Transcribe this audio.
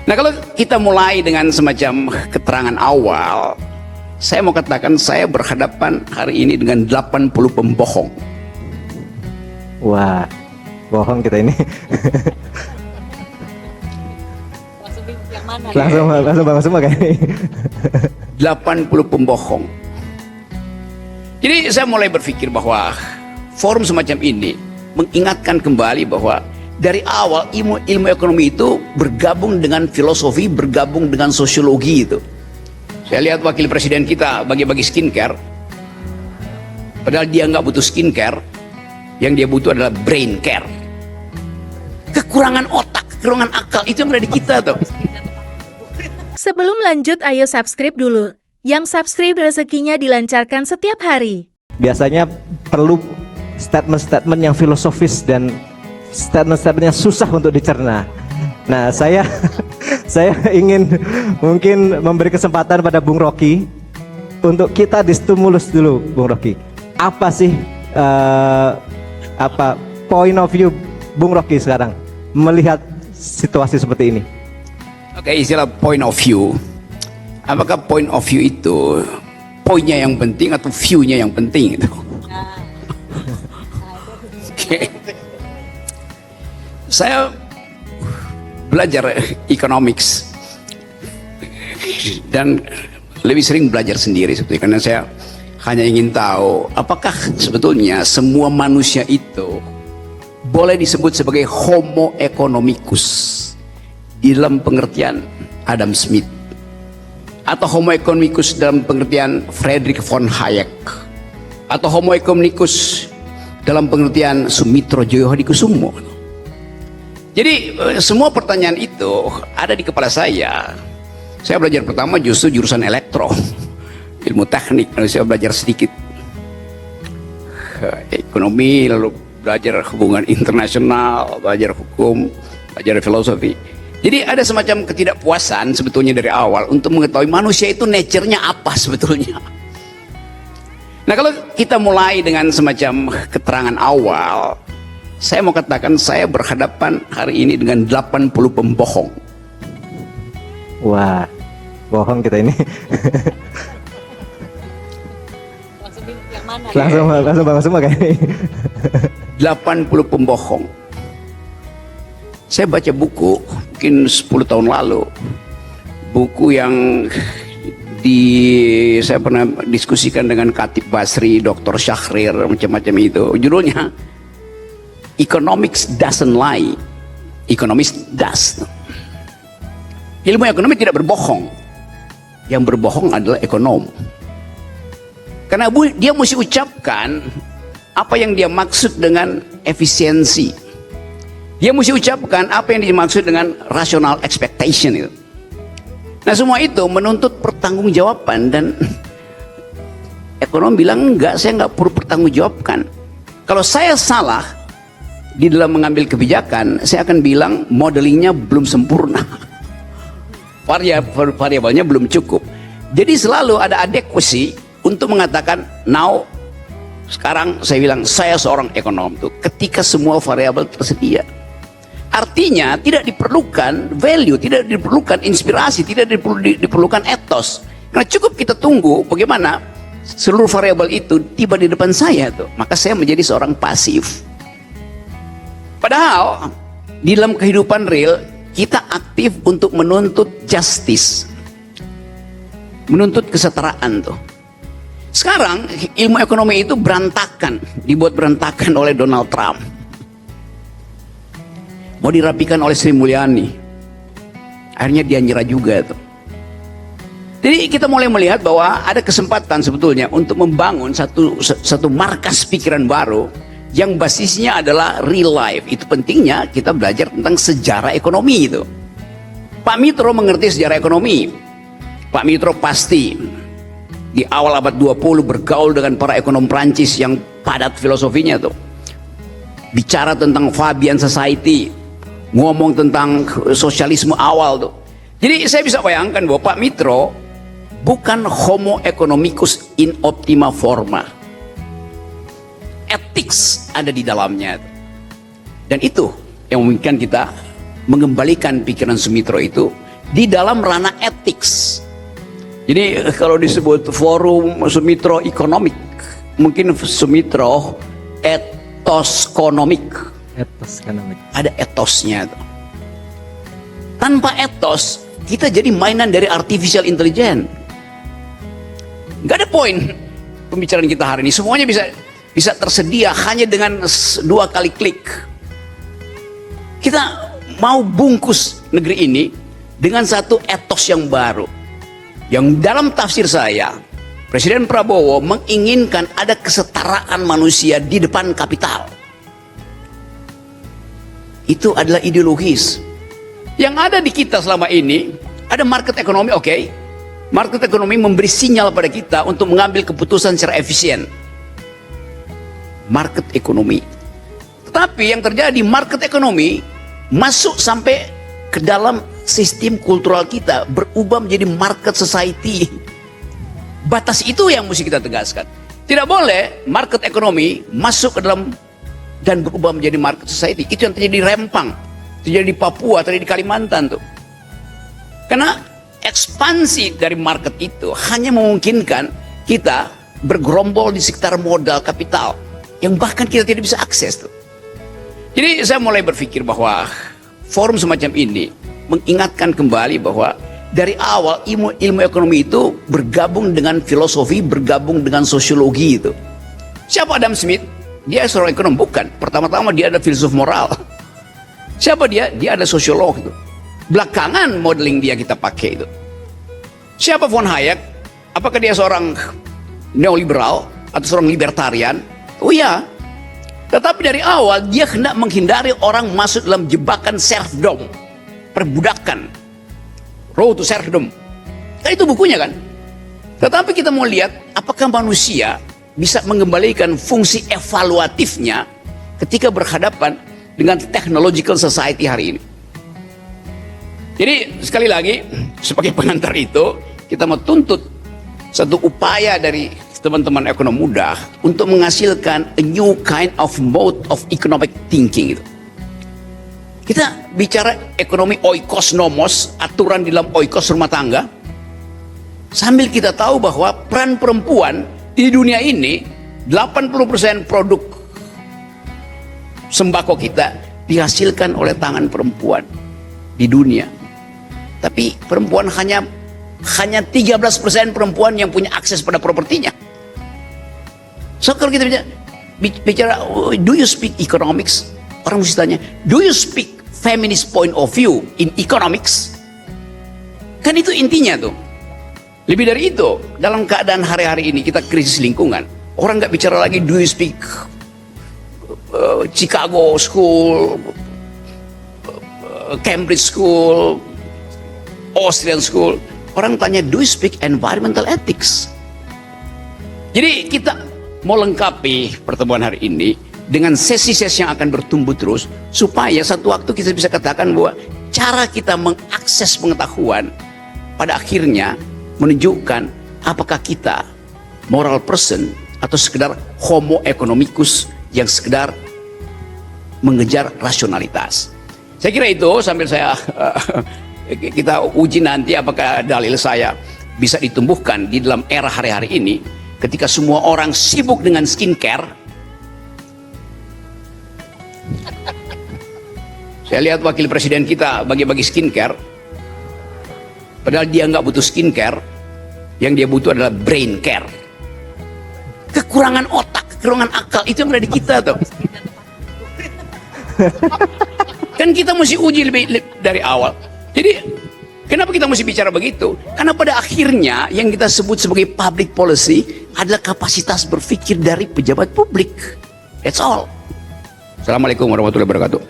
Nah, kalau kita mulai dengan semacam keterangan awal, saya mau katakan saya berhadapan hari ini dengan 80 pembohong. Wah, bohong kita ini. Langsung bangun semua kayak ini. 80 pembohong. Jadi saya mulai berpikir bahwa forum semacam ini mengingatkan kembali bahwa dari awal ilmu ekonomi itu bergabung dengan filosofi, bergabung dengan sosiologi itu. Saya lihat wakil presiden kita bagi-bagi skincare, padahal dia nggak butuh skincare, yang dia butuh adalah brain care. Kekurangan otak, kekurangan akal itu yang ada di kita tuh. Sebelum lanjut, ayo subscribe dulu. Yang subscribe rezekinya dilancarkan setiap hari. Biasanya perlu statement-statement yang filosofis dan statement-statement yang susah untuk dicerna. Nah, saya ingin mungkin memberi kesempatan pada Bung Rocky untuk kita distimulus dulu, Bung Rocky. Apa sih point of view Bung Rocky sekarang melihat situasi seperti ini? Oke, istilah point of view. Apakah point of view itu poinnya yang penting atau view-nya yang penting itu? Oke. Saya belajar economics dan lebih sering belajar sendiri sebetulnya, karena saya hanya ingin tahu apakah sebetulnya semua manusia itu boleh disebut sebagai homo economicus di dalam pengertian Adam Smith, atau homo economicus dalam pengertian Friedrich von Hayek, atau homo economicus dalam pengertian Sumitro Djoyohadikusumo. Jadi semua pertanyaan itu ada di kepala saya. Saya belajar pertama justru jurusan elektro, ilmu teknik, lalu saya belajar sedikit ekonomi, lalu belajar hubungan internasional, belajar hukum, belajar filosofi. Jadi ada semacam ketidakpuasan sebetulnya dari awal untuk mengetahui manusia itu nature-nya apa sebetulnya. Nah, kalau kita mulai dengan semacam keterangan awal, saya mau katakan saya berhadapan hari ini dengan 80 pembohong. Wah, bohong kita ini. Langsung bangun semua kayak ini. 80 pembohong. Saya baca buku mungkin 10 tahun lalu, buku yang saya pernah diskusikan dengan Khatib Basri, Dr. Syahrir, macam-macam itu. Judulnya Economics Doesn't Lie, Economics Does. Ilmu ekonomi tidak berbohong, yang berbohong adalah ekonom. Karena dia mesti ucapkan apa yang dia maksud dengan efisiensi. Dia mesti ucapkan apa yang dimaksud dengan rational expectation itu. Nah, semua itu menuntut pertanggungjawaban, dan ekonom bilang enggak, saya enggak perlu pertanggungjawabkan. Kalau saya salah di dalam mengambil kebijakan, saya akan bilang modelingnya belum sempurna. Variabelnya belum cukup. Jadi selalu ada adequacy untuk mengatakan now, sekarang saya bilang saya seorang ekonom tuh ketika semua variabel tersedia. Artinya tidak diperlukan value, tidak diperlukan inspirasi, tidak diperlukan etos. Karena cukup kita tunggu bagaimana seluruh variabel itu tiba di depan saya tuh, maka saya menjadi seorang pasif. Padahal di dalam kehidupan real kita aktif untuk menuntut justice, menuntut kesetaraan tuh. Sekarang ilmu ekonomi itu berantakan, dibuat berantakan oleh Donald Trump, mau dirapikan oleh Sri Mulyani, akhirnya dia nyerah juga tuh. Jadi kita mulai melihat bahwa ada kesempatan sebetulnya untuk membangun satu markas pikiran baru yang basisnya adalah real life. Itu pentingnya kita belajar tentang sejarah ekonomi itu. Pak Mitro mengerti sejarah ekonomi. Pak Mitro pasti di awal abad 20 bergaul dengan para ekonom Prancis yang padat filosofinya tuh. Bicara tentang Fabian Society, ngomong tentang sosialisme awal tuh. Jadi saya bisa bayangkan bahwa Pak Mitro bukan homo economicus in optima forma. Ethics ada di dalamnya. Dan itu yang memungkinkan kita mengembalikan pikiran Sumitro itu di dalam ranah ethics. Jadi kalau disebut forum Sumitra Economic, mungkin Sumitra Etoskonomik. Etos ekonomi. Ada etosnya tuh. Tanpa etos, kita jadi mainan dari artificial intelligence. Gak ada poin pembicaraan kita hari ini. Semuanya bisa tersedia hanya dengan 2 kali klik. Kita mau bungkus negeri ini dengan satu etos yang baru. Yang dalam tafsir saya, Presiden Prabowo menginginkan ada kesetaraan manusia di depan kapital. Itu adalah ideologis. Yang ada di kita selama ini, ada market ekonomi, oke. Market ekonomi memberi sinyal pada kita untuk mengambil keputusan secara efisien. Market ekonomi. Tetapi yang terjadi, market ekonomi masuk sampai ke dalam sistem kultural kita, berubah menjadi market society. Batas itu yang mesti kita tegaskan. Tidak boleh market ekonomi masuk ke dalam dan berubah menjadi market society. Itu yang terjadi di Rempang, terjadi di Papua, terjadi di Kalimantan tuh. Karena ekspansi dari market itu hanya memungkinkan kita bergerombol di sekitar modal kapital yang bahkan kita tidak bisa akses tuh. Jadi saya mulai berpikir bahwa forum semacam ini mengingatkan kembali bahwa dari awal ilmu ekonomi itu bergabung dengan filosofi, bergabung dengan sosiologi itu. Siapa Adam Smith? Dia seorang ekonom, bukan. Pertama-tama dia ada filsuf moral. Siapa dia? Dia ada sosiolog itu. Belakangan modeling dia kita pakai itu. Siapa von Hayek? Apakah dia seorang neoliberal atau seorang libertarian? Oh iya. Tetapi dari awal dia hendak menghindari orang masuk dalam jebakan serfdom, perbudakan, road to serfdom. Kan itu bukunya kan. Tetapi kita mau lihat apakah manusia bisa mengembalikan fungsi evaluatifnya ketika berhadapan dengan technological society hari ini. Jadi sekali lagi sebagai pengantar itu kita mau tuntut satu upaya dari teman-teman ekonom muda untuk menghasilkan a new kind of mode of economic thinking itu. Kita bicara ekonomi oikos nomos, aturan di dalam oikos rumah tangga, sambil kita tahu bahwa peran perempuan di dunia ini 80% produk sembako kita dihasilkan oleh tangan perempuan di dunia. Tapi perempuan hanya 13% perempuan yang punya akses pada propertinya. So kalau kita bicara do you speak economics? Orang mesti tanya, do you speak feminist point of view in economics? Kan itu intinya tuh. Lebih dari itu, dalam keadaan hari-hari ini kita krisis lingkungan, orang nggak bicara lagi do you speak Chicago School, Cambridge School, Austrian School. Orang tanya do you speak environmental ethics? Jadi kita mau lengkapi pertemuan hari ini dengan sesi-sesi yang akan bertumbuh terus, supaya satu waktu kita bisa katakan bahwa cara kita mengakses pengetahuan pada akhirnya menunjukkan apakah kita moral person atau sekedar homo economicus yang sekedar mengejar rasionalitas. Saya kira itu sambil saya kita uji nanti apakah dalil saya bisa ditumbuhkan di dalam era hari-hari ini ketika semua orang sibuk dengan skincare. Saya lihat wakil presiden kita bagi-bagi skincare, padahal dia nggak butuh skincare, yang dia butuh adalah brain care. Kekurangan otak, kekurangan akal itu yang ada di kita tuh. Kan kita mesti uji lebih dari awal. Jadi kenapa kita mesti bicara begitu? Karena pada akhirnya yang kita sebut sebagai public policy adalah kapasitas berpikir dari pejabat publik. That's all. Assalamualaikum warahmatullahi wabarakatuh.